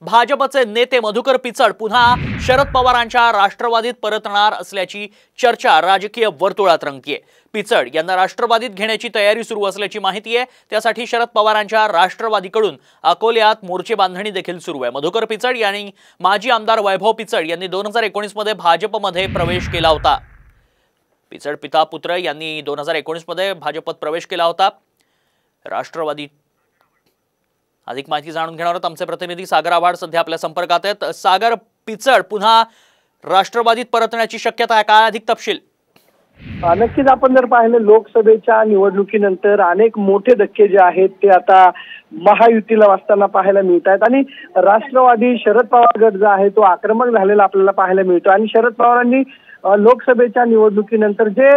भाजपचे नेते मधुकर पिचड पुन्हा शरद पवारांच्या राष्ट्रवादीत परतणार असल्याची चर्चा राजकीय वर्तुळात रंगतीये। पिचड यांना राष्ट्रवादीत घेण्याची तयारी सुरू असल्याची माहिती आहे। त्यासाठी शरद पवारांच्या राष्ट्रवादीकडून अकोल्यात मोर्चे बांधणी देखील सुरू आहे। मधुकर पिचड यांनी माजी आमदार वैभव पिचड यांनी 2019 मध्ये भाजपमध्ये प्रवेश केला होता। पिचड पिता पुत्र यांनी 2019 मध्ये भाजपत प्रवेश केला होता। राष्ट्रवादी अधिक माहिती जाणून घेणार आहोत। आमचे प्रतिनिधी सागर आव्हाड सध्या आपल्या संपर्कात आहेत। सागर, पिचड पुन्हा राष्ट्रवादीत परतण्याची शक्यता आहे, काय अधिक तपशील? नक्कीच आपण जर पाहिलं लोकसभेच्या निवडणुकीनंतर अनेक मोठे धक्के जे आहेत ते आता महायुतीला वाचताना पाहायला मिळत आहेत आणि राष्ट्रवादी शरद पवार गट जो आहे तो आक्रमक झालेला आपल्याला पाहायला मिळतो। आणि शरद पवारांनी लोकसभेच्या निवडणुकीनंतर जे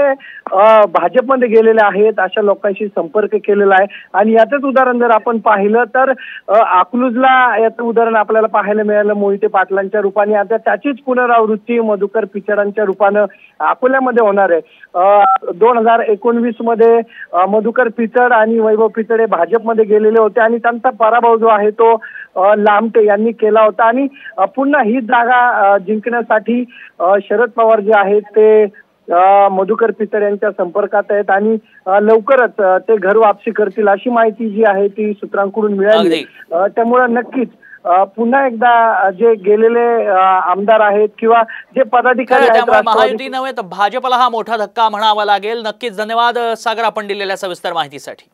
भाजपमध्ये गेलेले आहेत अशा लोकांशी संपर्क केलेला आहे। आणि याचंच उदाहरण जर आपण पाहिलं तर अकलूजला याचं उदाहरण आपल्याला पाहायला मिळालं मोहिते पाटलांच्या रूपाने। आता त्याचीच पुनरावृत्ती मधुकर पिचडांच्या रूपानं अकोल्यामध्ये होणार आहे। 2019 मध्ये मधुकर पिचड आणि वैभव पिचड हे भाजपमध्ये गेलेले होते आणि त्यांचा पराभव जो आहे तो लामटे यांनी केला होता। आणि पुन्हा ही जागा जिंकण्यासाठी शरद पवार जे आहेत ते मधुकर पिचड यांच्या संपर्कात आहेत आणि लवकरच ते घर वापसी करतील अशी माहिती जी आहे ती सूत्रांकडून मिळाली। त्यामुळे नक्कीच पुन्हा एकदा जे गेलेले आमदार आहेत किंवा जे पदाधिकारी आहेत महायुती नव्हे तर भाजपला हा मोठा धक्का म्हणावा लागेल। नक्कीच धन्यवाद सागर, आपण दिलेल्या सविस्तर माहितीसाठी।